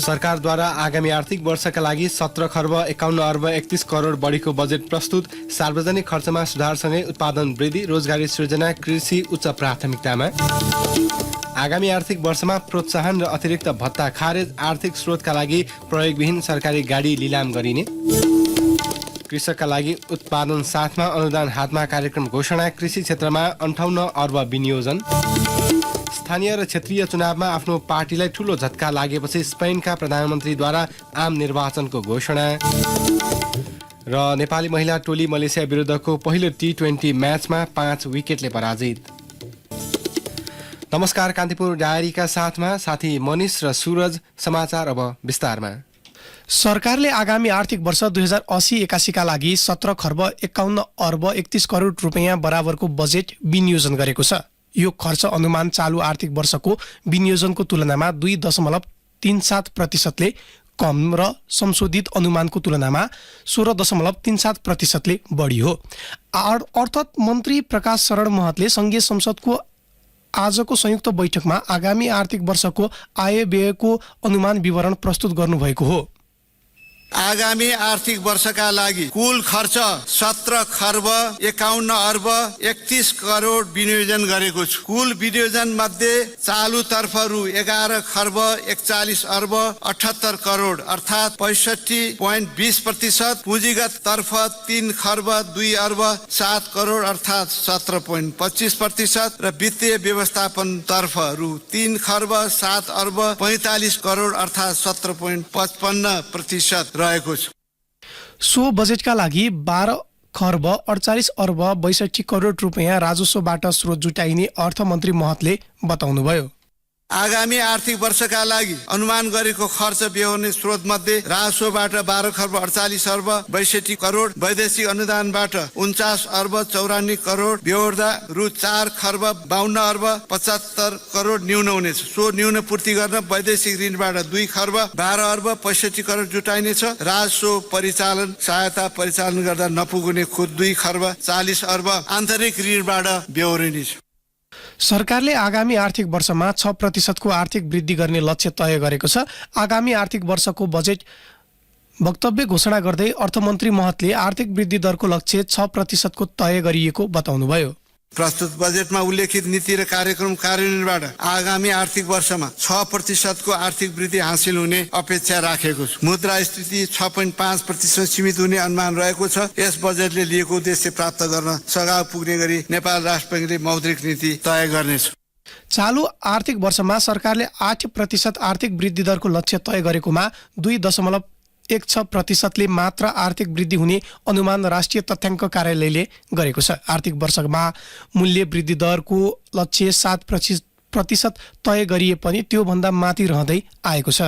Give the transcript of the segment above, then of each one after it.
सरकारद्वारा आगामी आर्थिक वर्षका लागि 17 खर्ब 51 अर्ब 31 करोड बढीको बजेट प्रस्तुत। सार्वजनिक खर्चमा सुधारसँगै उत्पादन वृद्धि, रोजगारी सृजना, कृषि उच्च प्राथमिकतामा। आगामी आर्थिक वर्षमा प्रोत्साहन र अतिरिक्त भत्ता खारेज, आर्थिक स्रोतका लागि प्रयोगविहीन सरकारी गाडी लिलाम गरिने। कृषकका लागि उत्पादन साथमा अनुदान हातमा कार्यक्रम घोषणा, कृषि क्षेत्रमा 58 अर्ब विनियोजन। स्थानीय र क्षेत्रीय चुनावमा आफ्नो पार्टीलाई ठूलो झट्का लागेपछि स्पेनका प्रधानमन्त्रीद्वारा आम निर्वाचनको घोषणा। र नेपाली महिला टोली मलेसिया विरुद्धको पहिलो T20 म्याचमा 5 विकेटले पराजित। नमस्कार, कान्तिपुर डायरीका साथमा साथी मनिष र सूरज। समाचार अब विस्तारमा। सरकारले आगामी आर्थिक वर्ष 2080-81 का लागि 17 खर्ब 51 अर्ब 31 करोड रुपैयाँ बराबरको बजेट विनियोजन गरेको छ। यो खर्च अनुमान चालु आर्थिक वर्षको विनियोजनको तुलनामा 2.37%ले कम र संशोधित अनुमानको तुलनामा 16.37%ले बढी हो। अर्थ मन्त्री प्रकाश शरण महतले संघीय संसदको आजको संयुक्त बैठकमा आगामी आर्थिक वर्षको आय व्ययको अनुमान विवरण प्रस्तुत गर्नुभएको हो। आगामी आर्थिक वर्षका लागि कुल खर्च 17 खर्ब 51 अर्ब 31 करोड विनियोजन गरेको छु। कुल विनियोजन मध्ये चालु तर्फ रु 11 खर्ब 41 अर्ब 78 करोड अर्थात् 65.20%, पुँजीगत तर्फ 3 खर्ब 2 अर्ब 7 करोड अर्थात् 17.25% र वित्तीय व्यवस्थापन तर्फ रु 3 खर्ब 7 अर्ब 45 करोड अर्थात् 17.55% रहेको छ। सो बजेटका लागि 12 खर्ब 48 अर्ब 62 करोड रुपैयाँ राजस्वबाट स्रोत जुटाइने अर्थमन्त्री महतले बताउनुभयो। आगामी आर्थिक वर्षका लागि अनुमान गरेको खर्च बेहोर्ने स्रोत मध्ये राजस्वबाट 12 खर्ब 48 अर्ब 62 करोड, वैदेशिक अनुदानबाट 49 अर्ब 54 करोड बेहोर्दा रु 4 खर्ब 52 अर्ब 75 करोड न्यून हुनेछ। सो न्यून पूर्ति गर्न वैदेशिक ऋणबाट 2 खर्ब 12 अर्ब 65 करोड जुटाइनेछ। राजस्व परिचालन सहायता परिचालन गर्दा नपुग्ने खुद 2 खर्ब 40 अर्ब आन्तरिक ऋणबाट बेहोरिनेछ। सरकारले आगामी आर्थिक वर्षमा 6% को आर्थिक वृद्धि गर्ने लक्ष्य तय गरेको छ। आगामी आर्थिक वर्षको बजेट वक्तव्य घोषणा गर्दै अर्थमन्त्री महतले आर्थिक वृद्धि दरको लक्ष्य 6% को तय गरिएको बताउनुभयो। प्रस्तुत बजेटमा उल्लेखित नीति र कार्यक्रम कार्यान्वयनबाट आगामी आर्थिक वर्षमा 6% को आर्थिक वृद्धि हासिल हुने अपेक्षा राखेको छु। मुद्रास्फीति 6.5% सीमित हुने अनुमान रहेको छ। यस बजेटले लिएको उद्देश्य प्राप्त गर्न सघाउ पुग्ने गरी नेपाल राष्ट्र बैंकले मौद्रिक नीति तय गर्नेछ। चालु आर्थिक वर्षमा सरकारले 8% आर्थिक वृद्धि दरको लक्ष्य तय गरेकोमा 2.16% मात्र आर्थिक वृद्धि हुने अनुमान राष्ट्रिय तथ्याङ्क कार्यालयले गरेको छ। आर्थिक वर्षमा मूल्य वृद्धि दरको लक्ष्य 7% तय गरिए पनि त्यो भन्दा माथि रहँदै आएको छ।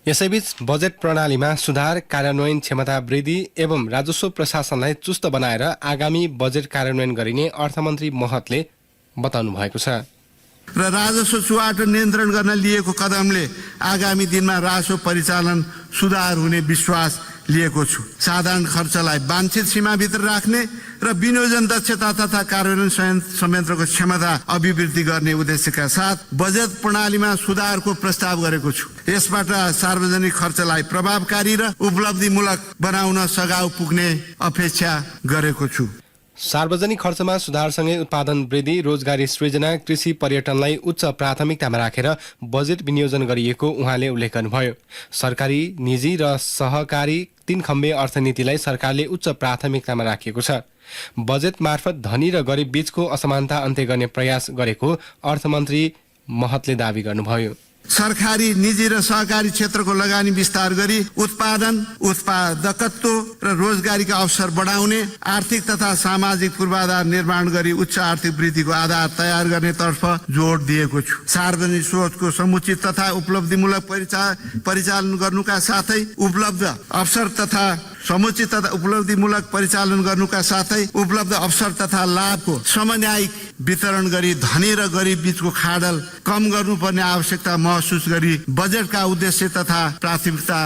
यसैबीच बजेट प्रणालीमा सुधार, कार्यान्वयन क्षमता वृद्धि एवं राजस्व प्रशासनलाई चुस्त बनाएर आगामी बजेट कार्यान्वयन गरिने अर्थमन्त्री महतले बताउनु भएको छ। र राजस्व चुहाट नियन्त्रण गर्न लिएको कदमले आगामी दिनमा राजस्व परिचालन सुधार हुने विश्वास लिएको छु। साधारण खर्चलाई वाञ्छित सीमाभित्र राख्ने र विनियोजन दक्षता तथा कार्यान्वयन संयन्त्रको क्षमता अभिवृद्धि गर्ने उद्देश्यका साथ बजेट प्रणालीमा सुधारको प्रस्ताव गरेको छु। यसबाट सार्वजनिक खर्चलाई प्रभावकारी र उपलब्धिमूलक बनाउन सघाउ पुग्ने अपेक्षा गरेको छु। सार्वजनिक खर्चमा सुधारसँगै उत्पादन वृद्धि, रोजगारी सृजना, कृषि पर्यटनलाई उच्च प्राथमिकतामा राखेर बजेट विनियोजन गरिएको उहाँले उल्लेख गर्नुभयो। सरकारी, निजी र सहकारी 3 खम्बे अर्थनीतिलाई सरकारले उच्च प्राथमिकतामा राखिएको छ। बजेट मार्फत धनी र गरिब बीचको असमानता अन्त्य गर्ने प्रयास गरेको अर्थमन्त्री महतले दावी गर्नुभयो। सरकारी, निजी र सहकारी क्षेत्रको लगानी विस्तार गरी उत्पादन, उत्पादकत्व र रोजगारीका अवसर बढाउने, आर्थिक तथा सामाजिक पूर्वाधार निर्माण गरी उच्च आर्थिक वृद्धिको आधार तयार गर्नेतर्फ जोड दिएको छु। सार्वजनिक स्रोतको समुचित तथा उपलब्धिमूलक परिचालन गर्नुका साथै उपलब्ध अवसर तथा समुचित तथा उपलब्धिमूलक परिचालन गर्नुका साथै उपलब्ध अवसर तथा लाभको समन्वयिक वितरण गरी धनी र गरिब बीचको खाडल कम गर्नुपर्ने आवश्यकता महसुस गरी बजेटका उद्देश्य तथा प्राथमिकता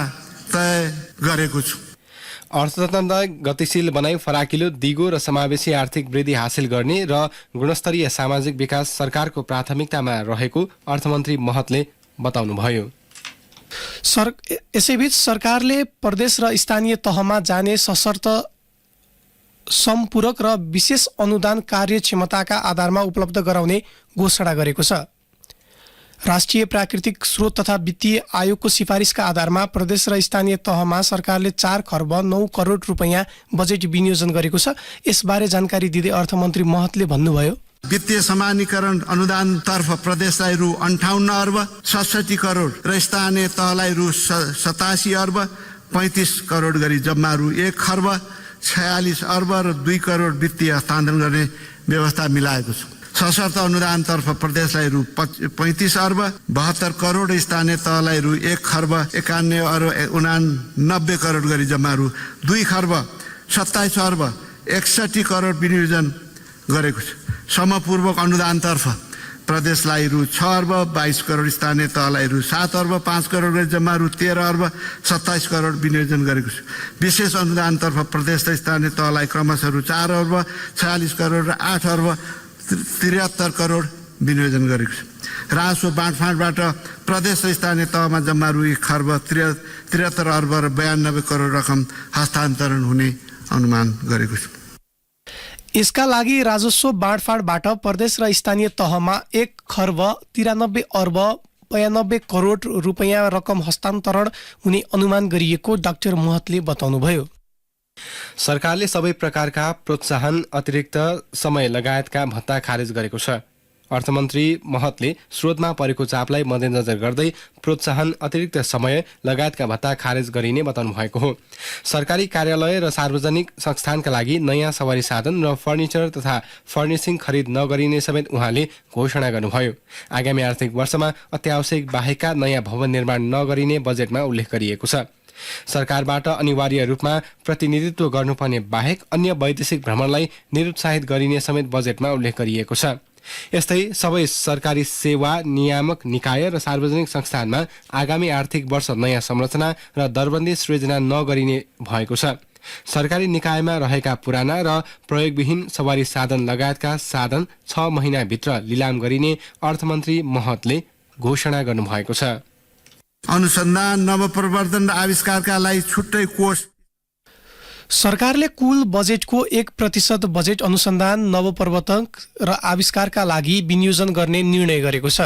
तय गरेको छु। अर्थतन्त्रलाई गतिशील बनाई फराकिलो, दिगो र समावेशी आर्थिक वृद्धि हासिल गर्ने र गुणस्तरीय सामाजिक विकास सरकारको प्राथमिकतामा रहेको अर्थमन्त्री महतले बताउनुभयो। यसैबीच सरकारले प्रदेश र स्थानीय तहमा जाने सशर्त सम्पूरक र विशेष अनुदान कार्यक्षमताका आधारमा उपलब्ध गराउने घोषणा गरेको छ। राष्ट्रिय प्राकृतिक स्रोत तथा वित्तीय आयोगको सिफारिसका आधारमा प्रदेश र स्थानीय तहमा सरकारले 4 खर्ब 9 करोड रुपैयाँ बजेट विनियोजन गरेको छ। यसबारे जानकारी दिँदै अर्थमन्त्री महतले भन्नुभयो, वित्तीय समानीकरण अनुदानतर्फ प्रदेशलाई रु 58 अर्ब 67 करोड र स्थानीय तहलाई रु 87 अर्ब 35 करोड गरी जम्मा रु 1 खर्ब 46 अर्ब र 2 करोड वित्तीय हस्तान्तरण गर्ने व्यवस्था मिलाएको छ। सशर्त अनुदानतर्फ प्रदेशलाई रु 35 अर्ब 72 करोड, स्थानीय तहलाई रु 1 खर्ब 91 अर्ब 89 करोड गरी जम्मा रु 2 खर्ब 27 अर्ब 61 करोड विनियोजन गरेको छ। समपूर्वक अनुदानतर्फ प्रदेशलाई रु 6 अर्ब 22 करोड, स्थानीय तहलाई रु 7 अर्ब 5 करोड गरी जम्मा रु 13 अर्ब 27 करोड विनियोजन गरेको छ। विशेष अनुदानतर्फ प्रदेश र स्थानीय तहलाई क्रमशः रु 4 अर्ब 46 करोड र 8 अर्ब 73 करोड विनियोजन गरेको छ। राजस्व बाँडफाँडबाट प्रदेश र स्थानीय तहमा जम्मा रु 1 खर्ब 73 अर्ब र 92 करोड रकम हस्तान्तरण हुने अनुमान गरेको छ। यसका लागि राजस्व बाँडफाँडबाट प्रदेश र स्थानीय तहमा 1 खर्ब 93 अर्ब 92 करोड रुपैयाँ रकम हस्तान्तरण हुने अनुमान गरिएको डाक्टर महतले बताउनुभयो। सरकारले सबै प्रकारका प्रोत्साहन, अतिरिक्त समय लगायतका भत्ता खारेज गरेको छ। अर्थमन्त्री महतले स्रोतमा परेको चापलाई मध्यनजर गर्दै प्रोत्साहन, अतिरिक्त समय लगायतका भत्ता खारेज गरिने बताउनु भएको हो। सरकारी कार्यालय र सार्वजनिक संस्थानका लागि नयाँ सवारी साधन र फर्निचर तथा फर्निसिङ खरिद नगरिने समेत उहाँले घोषणा गर्नुभयो। आगामी आर्थिक वर्षमा अत्यावश्यक बाहेकका नयाँ भवन निर्माण नगरिने बजेटमा उल्लेख गरिएको छ। सरकारबाट अनिवार्य रूपमा प्रतिनिधित्व गर्नुपर्ने बाहेक अन्य वैदेशिक भ्रमणलाई निरुत्साहित गरिने समेत बजेटमा उल्लेख गरिएको छ। यस्तै सबै सरकारी सेवा, नियामक निकाय र सार्वजनिक संस्थानमा आगामी आर्थिक वर्ष नयाँ संरचना र दरबन्दी सृजना नगरिने भएको छ। सरकारी निकायमा रहेका पुराना र प्रयोगविहीन सवारी साधन लगायतका साधन 6 महिनाभित्र लिलाम गरिने अर्थमन्त्री महतले घोषणा गर्नुभएको छ। अनुसन्धान, नवप्रवर्धन र आविष्कारका लागि छुट्टै कोष। सरकारले कुल बजेटको 1% बजेट अनुसन्धान, नवप्रवर्तन र आविष्कारका लागि विनियोजन गर्ने निर्णय गरेको छ।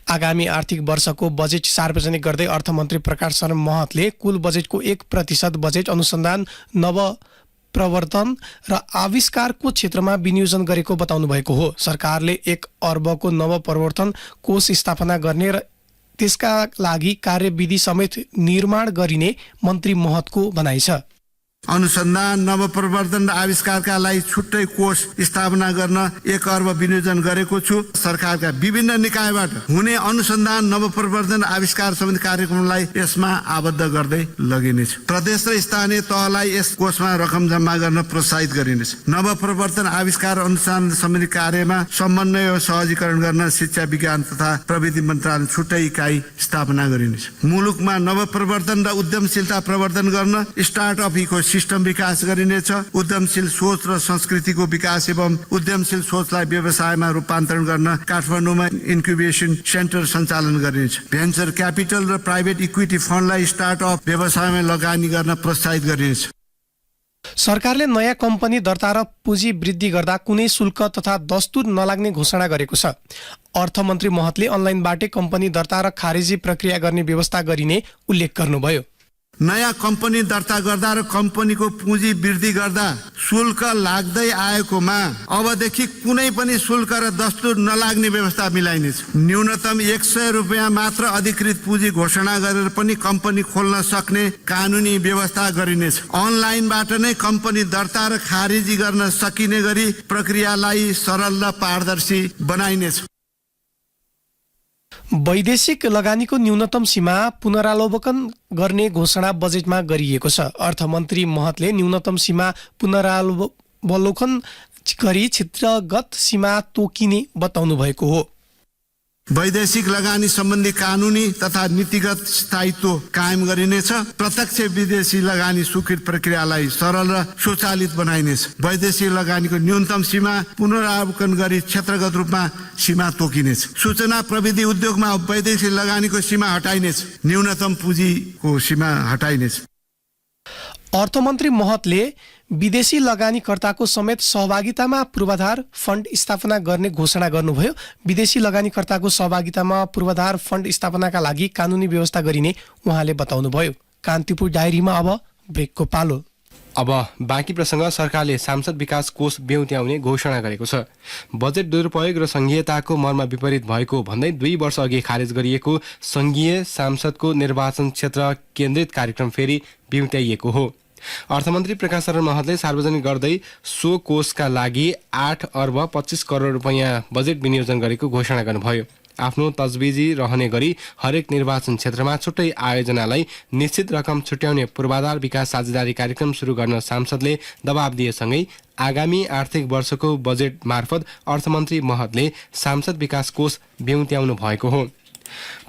आगामी आर्थिक वर्षको बजेट सार्वजनिक गर्दै अर्थमन्त्री प्रकाश शरण महतले कुल बजेटको 1% बजेट अनुसन्धान, नवप्रवर्तन र आविष्कारको क्षेत्रमा विनियोजन गरेको बताउनु भएको हो। सरकारले 1 अर्बको नवप्रवर्तन कोष स्थापना गर्ने र त्यसका लागि कार्यविधि समेत निर्माण गरिने मन्त्री महतको भनाइ छ। अनुसन्धान, नवप्रवर्धन र आविष्कारका लागि छुट्टै कोष स्थापना गर्न 1 अर्ब विनियोजन गरेको छु। सरकारका विभिन्न निकायबाट हुने अनुसन्धान, नवप्रवर्धन र आविष्कार सम्बन्धी कार्यक्रमलाई यसमा आबद्ध गर्दै लगिनेछ। प्रदेश र स्थानीय तहलाई यस कोषमा रकम जम्मा गर्न प्रोत्साहित गरिनेछ। नवप्रवर्तन, आविष्कार, अनुसन्धान सम्बन्धी कार्यमा समन्वय र सहजीकरण गर्न शिक्षा, विज्ञान तथा प्रविधि मन्त्रालय छुट्टै इकाइ स्थापना गरिनेछ। मुलुकमा नवप्रवर्तन र उद्यमशीलता प्रवर्धन गर्न स्टार्टअप इको सिस्टम विकास गरिनेछ। उद्यमशील सोच र संस्कृतिको विकास एवं उद्यमशील सोचलाई व्यवसायमा रूपान्तरण गर्न काठमाडौँमा इन्क्युबेसन सेन्टर सञ्चालन गरिनेछ। भेन्चर क्यापिटल र प्राइभेट इक्विटी फन्डलाई स्टार्टअप व्यवसायमा लगानी गर्न प्रोत्साहित गरिनेछ। सरकारले नयाँ कम्पनी दर्ता र पुँजी वृद्धि गर्दा कुनै शुल्क तथा दस्तुर नलाग्ने घोषणा गरेको छ। अर्थमन्त्री महतले अनलाइनबाटै कम्पनी दर्ता र खारेजी प्रक्रिया गर्ने व्यवस्था गरिने उल्लेख गर्नुभयो। नयाँ कम्पनी दर्ता गर्दा र कम्पनीको पुँजी वृद्धि गर्दा शुल्क लाग्दै आएकोमा अबदेखि कुनै पनि शुल्क र दस्तुर नलाग्ने व्यवस्था मिलाइनेछ। न्यूनतम 100 रुपियाँ मात्र अधिकृत पुँजी घोषणा गरेर पनि कम्पनी खोल्न सक्ने कानुनी व्यवस्था गरिनेछ। अनलाइनबाट नै कम्पनी दर्ता र खारेजी गर्न सकिने गरी प्रक्रियालाई सरल र पारदर्शी बनाइनेछ। वैदेशिक लगानीको न्यूनतम सीमा पुनरावलोकन गर्ने घोषणा बजेटमा गरिएको छ। अर्थमन्त्री महतले न्यूनतम सीमा पुनरावलोकन गरी क्षेत्रगत सीमा तोकिने बताउनु भएको हो। वैदेशिक लगानी सम्बन्धी कानुनी तथा नीतिगत स्थायित्व कायम गरिनेछ। प्रत्यक्ष विदेशी लगानी स्वीकृत प्रक्रियालाई सरल र स्वचालित बनाइनेछ। वैदेशिक लगानीको न्यूनतम सीमा पुनरावलोकन गरी क्षेत्रगत रूपमा सीमा तोकिनेछ। सूचना प्रविधि उद्योगमा वैदेशिक लगानीको सीमा हटाइनेछ। न्यूनतम पुँजीको सीमा हटाइनेछ। अर्थमन्त्री महतले विदेशी लगानीकर्ताको समेत सहभागितामा पूर्वाधार फन्ड स्थापना गर्ने घोषणा गर्नुभयो। विदेशी लगानीकर्ताको सहभागितामा पूर्वाधार फन्ड स्थापनाका लागि कानुनी व्यवस्था गरिने उहाँले बताउनुभयो। कान्तिपुर डायरीमा अब ब्रेकको पालो। अब बाँकी प्रसङ्ग। सरकारले सांसद विकास कोष बेउत्याउने घोषणा गरेको छ। बजेट दुरुपयोग र संघीयताको मर्म विपरीत भएको भन्दै 2 वर्ष अघि खारेज गरिएको संघीय सांसदको निर्वाचन क्षेत्र केन्द्रित कार्यक्रम फेरि बेउत्याइएको हो। अर्थमन्त्री प्रकाश शरण महतले सार्वजनिक गर्दै सो कोषका लागि 8 अर्ब 25 करोड रुपैयाँ बजेट विनियोजन गरेको घोषणा गर्नुभयो। आफ्नो तजविजी रहने गरी हरेक निर्वाचन क्षेत्रमा छुट्टै आयोजनालाई निश्चित रकम छुट्याउने पूर्वाधार विकास साझेदारी कार्यक्रम सुरु गर्न सांसदले दबाब दिएसँगै आगामी आर्थिक वर्षको बजेट मार्फत अर्थमन्त्री महतले सांसद विकास कोष बेउत्याउनु भएको हो।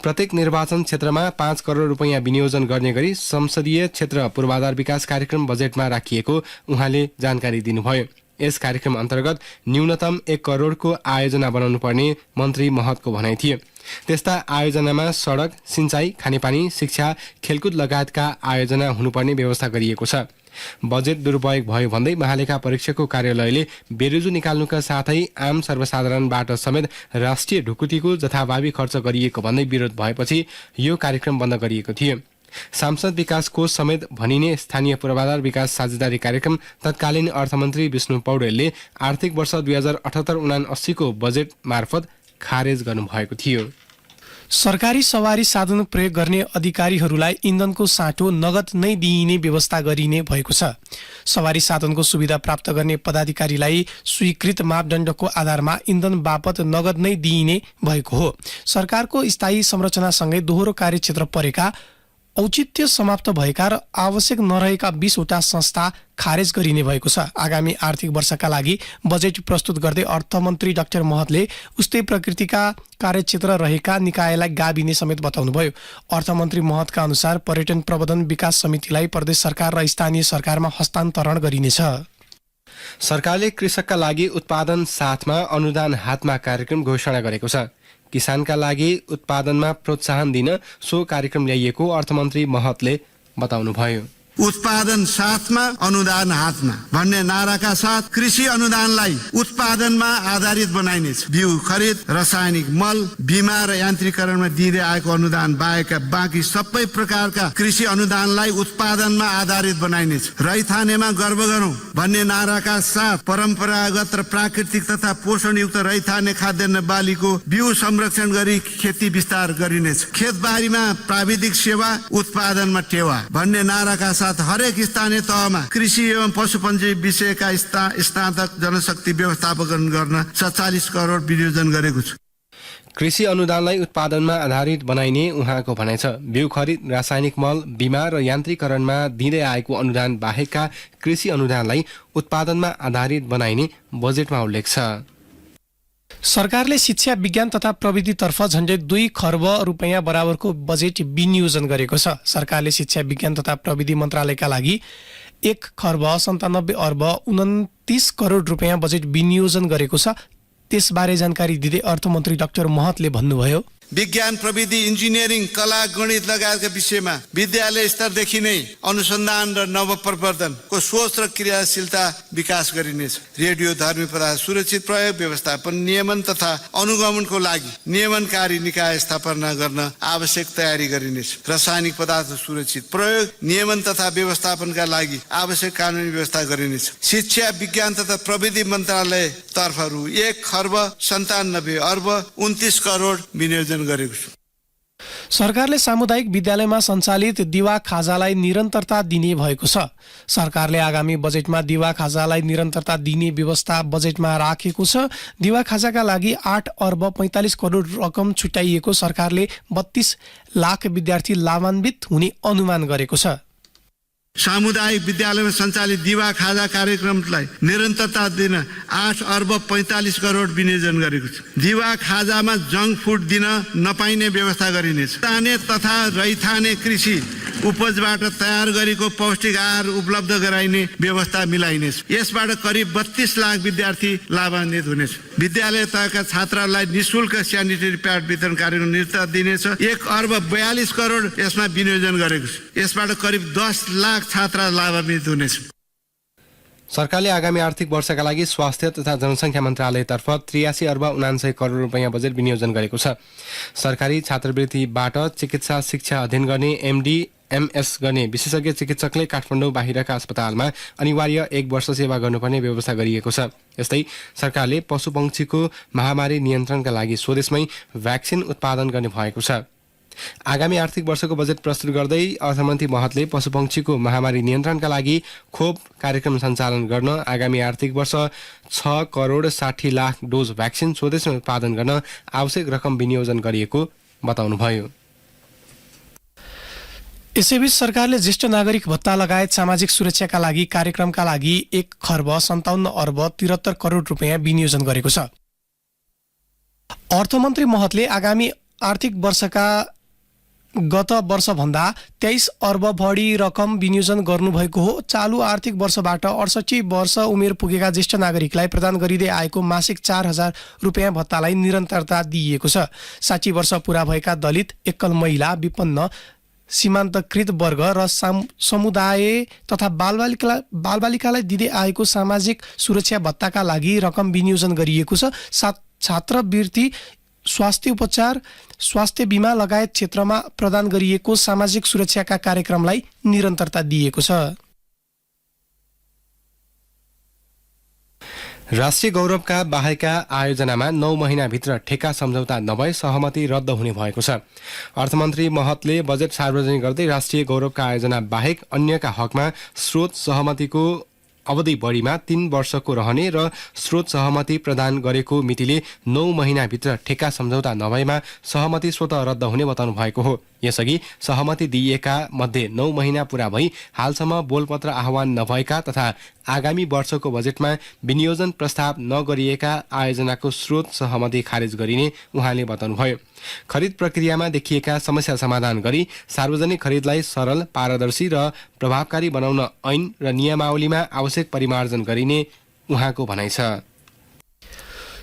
प्रत्येक निर्वाचन क्षेत्रमा 5 करोड रुपैयाँ विनियोजन गर्ने गरी संसदीय क्षेत्र पूर्वाधार विकास कार्यक्रम बजेटमा राखिएको उहाँले जानकारी दिनुभयो। यस कार्यक्रम अन्तर्गत न्यूनतम 1 करोडको आयोजना बनाउनु पर्ने मन्त्री महतको भनाइ थियो। त्यस्ता आयोजनामा सडक, सिंचाई, खानेपानी, शिक्षा, खेलकुद लगायतका आयोजना हुनुपर्ने व्यवस्था गरिएको छ। बजेट दुरुपयोग भयो भन्दै महालेखा परीक्षकको कार्यालयले बेरोजु निकाल्नुका साथै आम सर्वसाधारणबाट समेत राष्ट्रिय ढुकुटीको जथाभावी खर्च गरिएको भन्दै विरोध भएपछि यो कार्यक्रम बन्द गरिएको थियो। सांसद विकास कोष समेत भनिने स्थानीय पूर्वाधार विकास साझेदारी कार्यक्रम तत्कालीन अर्थमन्त्री विष्णु पौडेलले आर्थिक वर्ष 2078-79 को बजेट मार्फत खारेज गर्नुभएको थियो। सरकारी सवारी साधन प्रयोग गर्ने अधिकारीहरूलाई इन्धनको साटो नगद नै दिइने व्यवस्था गरिने भएको छ। सवारी साधनको सुविधा प्राप्त गर्ने पदाधिकारीलाई स्वीकृत मापदण्डको आधारमा इन्धन बापत नगद नै दिइने भएको हो। सरकारको स्थायी संरचनासँगै दोहोरो कार्यक्षेत्र परेका औचित्य समाप्त भएका र आवश्यक नरहेका 20 वटा संस्था खारेज गरिने भएको छ। आगामी आर्थिक वर्षका लागि बजेट प्रस्तुत गर्दै अर्थमन्त्री डाक्टर महतले उस्तै प्रकृतिका कार्यक्षेत्र रहेका निकायलाई गाभिने समेत बताउनुभयो। अर्थमन्त्री महतका अनुसार पर्यटन प्रबन्धन विकास समितिलाई प्रदेश सरकार र स्थानीय सरकारमा हस्तान्तरण गरिनेछ। सरकारले कृषकका लागि उत्पादन साथमा अनुदान हातमा कार्यक्रम घोषणा गरेको छ। किसानका लागि उत्पादनमा प्रोत्साहन दिन सो कार्यक्रम ल्याइएको अर्थमन्त्री महतले बताउनुभयो। उत्पादन साथमा अनुदान हातमा भन्ने नाराका साथ कृषि अनुदानलाई उत्पादनमा आधारित बनाइनेछ। बिउ खरिद, रासायनिक मल, बिमा र यान्त्रिकरणमा दिँदै आएको अनुदान बाहेकका बाँकी सबै प्रकारका कृषि अनुदानलाई उत्पादनमा आधारित बनाइनेछ। रैथानेमा गर्व गरौँ भन्ने नाराका साथ परम्परागत र प्राकृतिक तथा पोषणयुक्त रैथाने खाद्यान्न बालीको बिउ संरक्षण गरी खेती विस्तार गरिनेछ। खेतबारीमा प्राविधिक सेवा, उत्पादनमा टेवा भन्ने नाराका साथ हरेक स्थानीय तहमा कृषि एवं पशुपन्छी विषयका स्नातक जनशक्ति व्यवस्थापन गर्न 47 करोड विनियोजन गरेको छु। कृषि अनुदानलाई उत्पादनमा आधारित बनाइने उहाँको भनाइ छ। बिउ खरिद, रासायनिक मल, बिमा र यान्त्रिकरणमा दिँदै आएको अनुदान बाहेकका कृषि अनुदानलाई उत्पादनमा आधारित बनाइने बजेटमा उल्लेख छ। सरकारले शिक्षा, विज्ञान तथा प्रविधितर्फ झन्डै 2 खर्ब रुपैयाँ बराबरको बजेट विनियोजन गरेको छ। सरकारले शिक्षा, विज्ञान तथा प्रविधि मन्त्रालयका लागि 1 खर्ब 97 अर्ब 29 करोड रुपैयाँ बजेट विनियोजन गरेको छ। त्यसबारे जानकारी दिँदै अर्थमन्त्री डाक्टर महतले भन्नुभयो, विज्ञान, प्रविधि, इन्जिनियरिङ, कला, गणित लगायतका विषयमा विद्यालय स्तरदेखि नै अनुसन्धान र नवप्रवर्धनको सोच र क्रियाशीलता विकास गरिनेछ। रेडियो धार्मिक पदार्थ सुरक्षित प्रयोग, व्यवस्थापन, नियमन तथा अनुगमनको लागि नियमनकारी निकाय स्थापना गर्न आवश्यक तयारी गरिनेछ। रासायनिक पदार्थ सुरक्षित प्रयोग, नियमन तथा व्यवस्थापनका लागि आवश्यक कानुनी व्यवस्था गरिनेछ। शिक्षा, विज्ञान तथा प्रविधि मन्त्रालय तर्फहरू 1 खर्ब 97 अर्ब 29 करोड विनियोजन गरेको छु। सरकारले सामुदायिक विद्यालयमा सञ्चालित दिवा खाजालाई निरन्तरता दिने भएको छ। सरकारले आगामी बजेटमा दिवा खाजालाई निरन्तरता दिने व्यवस्था बजेटमा राखेको छ। दिवा खाजाका लागि 8 अर्ब 45 करोड रकम छुट्याइएको सरकारले 32 लाख विद्यार्थी लाभान्वित हुने अनुमान गरेको छ। सामुदायिक विद्यालयमा सञ्चालित दिवा खाजा कार्यक्रमलाई निरन्तरता दिन 8 अर्ब 45 करोड विनियोजन गरेको छ। दिवा खाजामा जङ्क फुड दिन नपाइने व्यवस्था गरिनेछ। स्थानीय तथा रैथाने कृषि उपजबाट तयार गरेको पौष्टिक आहार उपलब्ध गराइने व्यवस्था मिलाइनेछ। यसबाट करिब 32 लाख विद्यार्थी लाभान्वित हुनेछ। विद्यालय तहका छात्रहरूलाई निःशुल्क स्यानिटरी प्याड वितरण कार्यक्रम निरन्तर दिनेछ। 1 अर्ब 42 करोड यसमा विनियोजन गरेको छ। यसबाट करिब 10 लाख छात्र लाभान्वित हुनेछ। सरकारले आगामी आर्थिक वर्षका लागि स्वास्थ्य तथा जनसङ्ख्या मन्त्रालयतर्फ 83 अर्ब 79 करोड रुपियाँ बजेट विनियोजन गरेको छ। सरकारी छात्रवृत्तिबाट चिकित्सा शिक्षा अध्ययन गर्ने एमडी एमएस गर्ने विशेषज्ञ चिकित्सकले काठमाडौँ बाहिरका अस्पतालमा अनिवार्य 1 वर्ष सेवा गर्नुपर्ने व्यवस्था गरिएको छ। यस्तै सरकारले पशुपक्षीको महामारी नियन्त्रणका लागि स्वदेशमै भ्याक्सिन उत्पादन गर्ने भएको छ। आगामी आर्थिक वर्षको बजेट प्रस्तुत गर्दै अर्थमन्त्री महतले पशुपक्षीको महामारी नियन्त्रणका लागि खोप कार्यक्रम सञ्चालन गर्न आगामी आर्थिक वर्ष 6 करोड 60 लाख डोज भ्याक्सिन स्वदेशमा उत्पादन गर्न आवश्यक रकम विनियोजन गरिएको बताउनुभयो। यसैबीच सरकारले ज्येष्ठ नागरिक भत्ता लगायत सामाजिक सुरक्षाका लागि कार्यक्रमका लागि 1 खर्ब 57 अर्ब 73 करोड रुपियाँ विनियोजन गरेको छ। अर्थमन्त्री महतले आगामी आर्थिक वर्षका गत वर्षभन्दा 23 अर्ब बढी रकम विनियोजन गर्नुभएको हो। चालु आर्थिक वर्षबाट 68 वर्ष उमेर पुगेका ज्येष्ठ नागरिकलाई प्रदान गरिँदै आएको मासिक 4,000 रुपियाँ भत्तालाई निरन्तरता दिइएको छ। 60 वर्ष पूरा भएका दलित, एकल महिला, विपन्न, सीमान्तकृत वर्ग र समुदाय तथा बालबालिकालाई दिँदै आएको सामाजिक सुरक्षा भत्ताका लागि रकम विनियोजन गरिएको छ। छात्रवृत्ति, स्वास्थ्य उपचार, स्वास्थ्य बीमा लगायत क्षेत्रमा प्रदान गरिएको सामाजिक सुरक्षाका कार्यक्रमलाई निरन्तरता दिएको छ। राष्ट्रिय गौरवका बाहेका आयोजनामा 9 महिनाभित्र ठेक्का सम्झौता नभए सहमति रद्द हुने भएको छ। अर्थमन्त्री महतले बजेट सार्वजनिक गर्दै राष्ट्रिय गौरवका आयोजना बाहेक अन्यका हकमा स्रोत सहमतिको अवधि बढीमा 3 वर्षको रहने र स्रोत सहमति प्रदान गरेको मितिले 9 महिनाभित्र ठेक्का सम्झौता नभएमा सहमति स्वतः रद्द हुने बताउनु भएको हो। यसअघि सहमति दिइएका मध्ये 9 महिना पूरा भई हालसम्म बोलपत्र आह्वान नभएका तथा आगामी वर्षको बजेटमा विनियोजन प्रस्ताव नगरिएका आयोजनाको स्रोत सहमति खारेज गरिने उहाँले बताउनुभयो। खरिद प्रक्रियामा देखिएका समस्या समाधान गरी सार्वजनिक खरिदलाई सरल, पारदर्शी र प्रभावकारी बनाउन ऐन र नियमावलीमा आवश्यक परिमार्जन गरिने उहाँको भनाइ छ।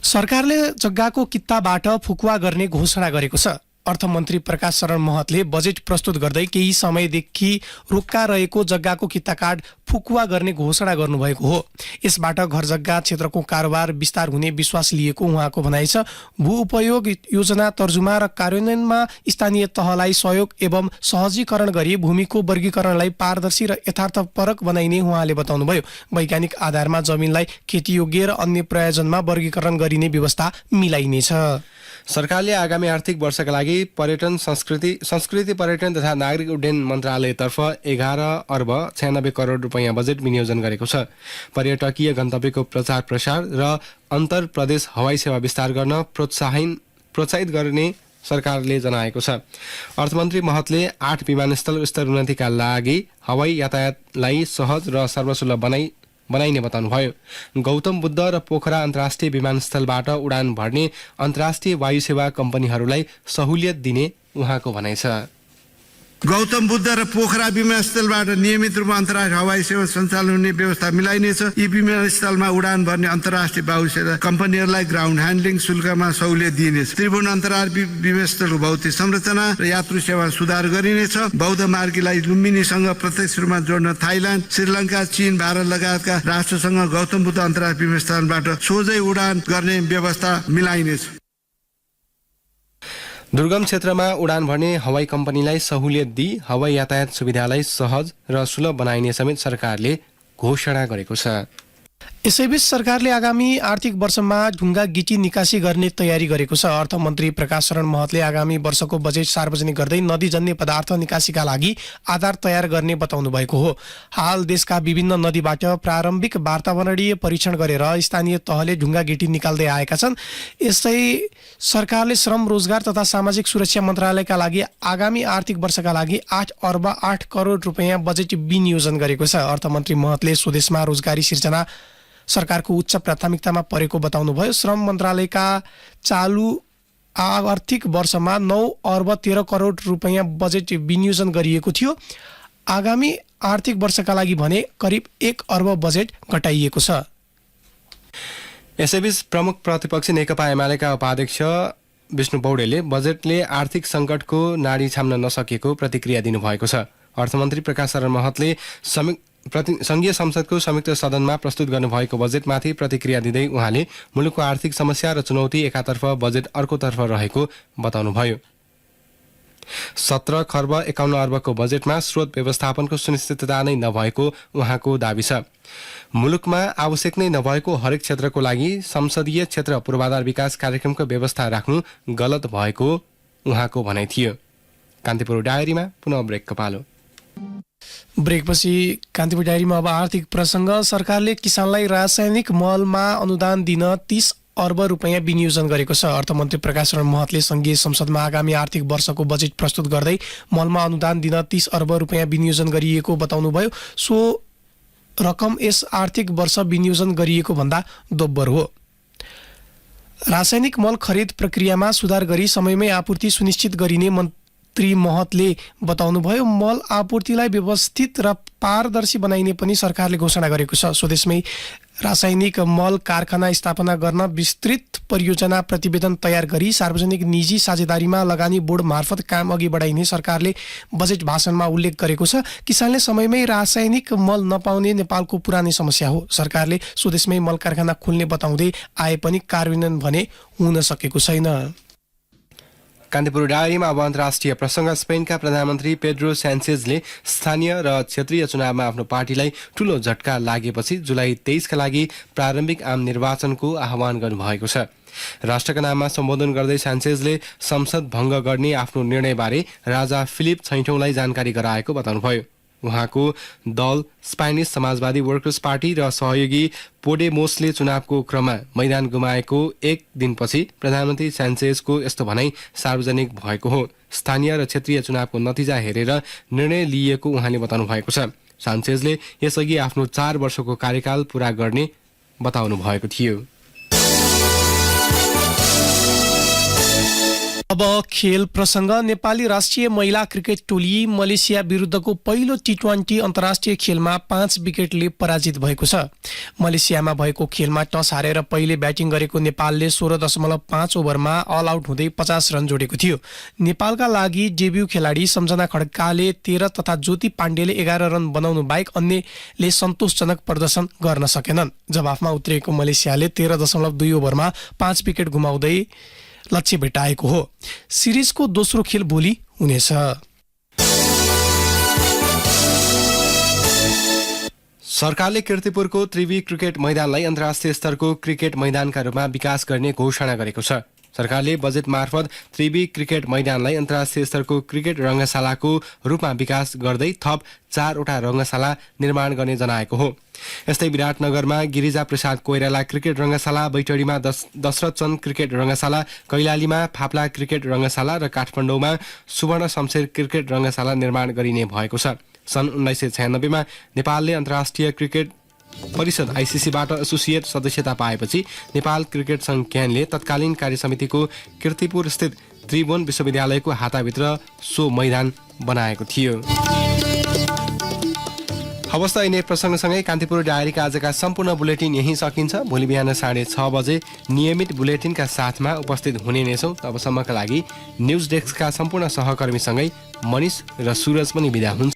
सरकारले जग्गाको कित्ताबाट फुकुवा गर्ने घोषणा गरेको छ। अर्थमन्त्री प्रकाश शरण महतले बजेट प्रस्तुत गर्दै केही समयदेखि रोक्का रहेको जग्गाको कित्ता कार्ड फुकुवा गर्ने घोषणा गर्नुभएको हो। यसबाट घर जग्गा क्षेत्रको कारोबार विस्तार हुने विश्वास लिएको उहाँको भनाइ छ। भू उपयोग योजना तर्जुमा र कार्यान्वयनमा स्थानीय तहलाई सहयोग एवं सहजीकरण गरी भूमिको वर्गीकरणलाई पारदर्शी र यथार्थपरक बनाइने उहाँले बताउनुभयो। वैज्ञानिक आधारमा जमिनलाई खेतीयोग्य र अन्य प्रयोजनमा वर्गीकरण गरिने व्यवस्था मिलाइनेछ। सरकारले आगामी आर्थिक वर्षका लागि पर्यटन, संस्कृति पर्यटन तथा नागरिक उड्डयन मन्त्रालयतर्फ 11 अर्ब 96 करोड रुपियाँ बजेट विनियोजन गरेको छ। पर्यटकीय गन्तव्यको प्रचार प्रसार र अन्तर प्रदेश हवाई सेवा विस्तार गर्न प्रोत्साहित गर्ने सरकारले जनाएको छ। अर्थमन्त्री महतले 8 विमानस्थल स्तरोन्नतिका लागि हवाई यातायातलाई सहज र सर्वसुलभ बनाइने बताउनुभयो। गौतम बुद्ध र पोखरा अन्तर्राष्ट्रिय विमानस्थलबाट उडान भर्ने अन्तर्राष्ट्रिय वायु सेवा कम्पनीहरूलाई सहुलियत दिने उहाँको भनाइ छ। गौतम बुद्ध र पोखरा विमानस्थलबाट नियमित रूपमा अन्तर्राष्ट्रिय हवाई सेवा सञ्चालन हुने व्यवस्था मिलाइनेछ। यी विमानस्थलमा उडान भर्ने अन्तर्राष्ट्रिय वायु सेवा कम्पनीहरूलाई ग्राउन्ड ह्यान्डलिङ शुल्कमा सहुलियत दिइनेछ। त्रिभुवन अन्तर्राष्ट्रिय विमानस्थलको भौतिक संरचना र यात्रु सेवा सुधार गरिनेछ। बौद्ध मार्गीलाई लुम्बिनीसँग प्रत्यक्ष रूपमा जोड्न थाइल्याण्ड, श्रीलङ्का, चीन, भारत लगायतका राष्ट्रसँग गौतम बुद्ध अन्तर्राष्ट्रिय विमानस्थलबाट सोझै उडान गर्ने व्यवस्था मिलाइनेछ। दुर्गम क्षेत्रमा उडान भर्ने हवाई कम्पनीलाई सहुलियत दिई हवाई यातायात सुविधालाई सहज र सुलभ बनाइने समेत सरकारले घोषणा गरेको छ। यसैबीच सरकारले आगामी आर्थिक वर्षमा ढुङ्गा गिटी निकासी गर्ने तयारी गरेको छ। अर्थमन्त्री प्रकाश शरण महतले आगामी वर्षको बजेट सार्वजनिक गर्दै नदीजन्य पदार्थ निकासीका लागि आधार तयार गर्ने बताउनु भएको हो। हाल देशका विभिन्न नदीबाट प्रारम्भिक वातावरणीय परीक्षण गरेर स्थानीय तहले ढुङ्गा गिटी निकाल्दै आएका छन्। यस्तै सरकारले श्रम रोजगार तथा सामाजिक सुरक्षा मन्त्रालयका लागि आगामी आर्थिक वर्षका लागि 8 अर्ब 8 करोड रुपैयाँ बजेट विनियोजन गरेको छ। अर्थमन्त्री महतले स्वदेशमा रोजगारी सिर्जना सरकारको उच्च प्राथमिकतामा परेको बताउनुभयो। श्रम मन्त्रालयका चालु आर्थिक वर्षमा 9 अर्ब 13 करोड रुपैयाँ बजेट विनियोजन गरिएको थियो। आगामी आर्थिक वर्षका लागि भने करिब 1 अर्ब बजेट घटाइएको छ। यसैबीच प्रमुख प्रतिपक्षी नेकपा एमालेका उपाध्यक्ष विष्णु पौडेलले बजेटले आर्थिक सङ्कटको नाडी छाम्न नसकेको प्रतिक्रिया दिनुभएको छ। अर्थमन्त्री प्रकाश शरण महतले संघीय संसदको संयुक्त सदनमा प्रस्तुत गर्नुभएको बजेटमाथि प्रतिक्रिया दिँदै उहाँले मुलुकको आर्थिक समस्या र चुनौती एकातर्फ बजेट अर्कोतर्फ रहेको बताउनुभयो। 17 खर्ब 51 अर्बको बजेटमा स्रोत व्यवस्थापनको सुनिश्चितता नै नभएको उहाँको दाबी छ। मुलुकमा आवश्यक नै नभएको हरेक क्षेत्रको लागि संसदीय क्षेत्र पूर्वाधार विकास कार्यक्रमको व्यवस्था राख्नु गलत भएको उहाँको भनाइ थियो। कान्तिपुर डायरीमा पुनः ब्रेकको पालो। ब्रेकपछि कान्तिपुर डायरीमा अब आर्थिक प्रसङ्ग। सरकारले किसानलाई रासायनिक मलमा अनुदान दिन 30 अर्ब रुपैयाँ विनियोजन गरेको छ। अर्थमन्त्री प्रकाश शरण महतले संघीय संसदमा आगामी आर्थिक वर्षको बजेट प्रस्तुत गर्दै मलमा अनुदान दिन 30 अर्ब रुपैयाँ विनियोजन गरिएको बताउनुभयो। सो रकम यस आर्थिक वर्ष विनियोजन गरिएको भन्दा दोब्बर हो। रासायनिक मल खरिद प्रक्रियामा सुधार गरी समयमै आपूर्ति सुनिश्चित गरिने मन्त्री महतले बताउनुभयो। मल आपूर्तिलाई व्यवस्थित र पारदर्शी बनाइने पनि सरकारले घोषणा गरेको छ। स्वदेशमै रासायनिक मल कारखाना स्थापना गर्न विस्तृत परियोजना प्रतिवेदन तयार गरी सार्वजनिक निजी साझेदारीमा लगानी बोर्ड मार्फत काम अघि बढाइने सरकारले बजेट भाषणमा उल्लेख गरेको छ। किसानले समयमै रासायनिक मल नपाउने नेपालको पुरानै समस्या हो। सरकारले स्वदेशमै मल कारखाना खोल्ने बताउँदै आए पनि कार्यान्वयन भने हुन सकेको छैन। कान्तिपुर डायरीमा अब अन्तर्राष्ट्रिय प्रसङ्ग। स्पेनका प्रधानमन्त्री पेड्रो स्यान्चेजले स्थानीय र क्षेत्रीय चुनावमा आफ्नो पार्टीलाई ठूलो झट्का लागेपछि जुलाई 23 का लागि प्रारम्भिक आम निर्वाचनको आह्वान गर्नुभएको छ। राष्ट्रका नाममा सम्बोधन गर्दै स्यान्चेजले संसद भङ्ग गर्ने आफ्नो निर्णयबारे राजा फिलिप छैठौँलाई जानकारी गराएको बताउनुभयो। उहाँको दल स्पेनिस समाजवादी वर्कर्स पार्टी र सहयोगी पोडेमोसले चुनावको क्रममा मैदान गुमाएको एक दिनपछि प्रधानमन्त्री स्यान्चेजको यस्तो भनाइ सार्वजनिक भएको हो। स्थानीय र क्षेत्रीय चुनावको नतिजा हेरेर निर्णय लिइएको उहाँले बताउनु भएको छ। स्यान्चेजले यसअघि आफ्नो 4 वर्षको कार्यकाल पूरा गर्ने बताउनु भएको थियो। अब खेल प्रसङ्ग। नेपाली राष्ट्रिय महिला क्रिकेट टोली मलेसिया विरुद्धको पहिलो T20 अन्तर्राष्ट्रिय खेलमा 5 विकेटले पराजित भएको छ। मलेसियामा भएको खेलमा टस हारेर पहिले ब्याटिङ गरेको नेपालले 16.5 ओभरमा अल आउट हुँदै 50 रन जोडेको थियो। नेपालका लागि डेब्यू खेलाडी सम्झना खड्काले 13 तथा ज्योति पाण्डेले 11 रन बनाउनु बाहेक अन्यले सन्तोषजनक प्रदर्शन गर्न सकेनन्। जवाफमा उत्रिएको मलेसियाले 13.2 ओभरमा 5 विकेट गुमाउँदै लक्ष्य भेटाएको हो। सिरिजको दोस्रो खेल भोलि हुनेछ। सरकारले कीर्तिपुरको त्रिवी क्रिकेट मैदानलाई अन्तर्राष्ट्रिय स्तरको क्रिकेट मैदानका रूपमा विकास गर्ने घोषणा गरेको छ। सरकारले बजेट मार्फत त्रिवी क्रिकेट मैदानलाई अन्तर्राष्ट्रिय स्तरको क्रिकेट रङ्गशालाको रूपमा विकास गर्दै थप 4 वटा रङ्गशाला निर्माण गर्ने जनाएको हो। यस्तै विराटनगरमा गिरिजा प्रसाद कोइराला क्रिकेट रङ्गशाला, बैतडीमा दशरथ चन्द क्रिकेट रङ्गशाला, कैलालीमा फाप्ला क्रिकेट रङ्गशाला र काठमाडौँमा सुवर्ण शमशेर क्रिकेट रङ्गशाला निर्माण गरिने भएको छ। सन् 1996 मा नेपालले अन्तर्राष्ट्रिय क्रिकेट परिषद ICCबाट एसोसिएट सदस्यता पाएपछि नेपाल क्रिकेट सङ्घ क्यानले तत्कालीन कार्यसमितिको कीर्तिपुर स्थित त्रिभुवन विश्वविद्यालयको हाताभित्र सो मैदान बनाएको थियो। अवस्था यिनै प्रसङ्गसँगै कान्तिपुर डायरीका आजका सम्पूर्ण बुलेटिन यही सकिन्छ। भोलि बिहान 6:30 बजे नियमित बुलेटिनका साथमा उपस्थित हुने नै छौँ। तबसम्मका लागि न्युज डेस्कका सम्पूर्ण सहकर्मीसँगै मनिष र सुरज पनि बिदा हुन्छ।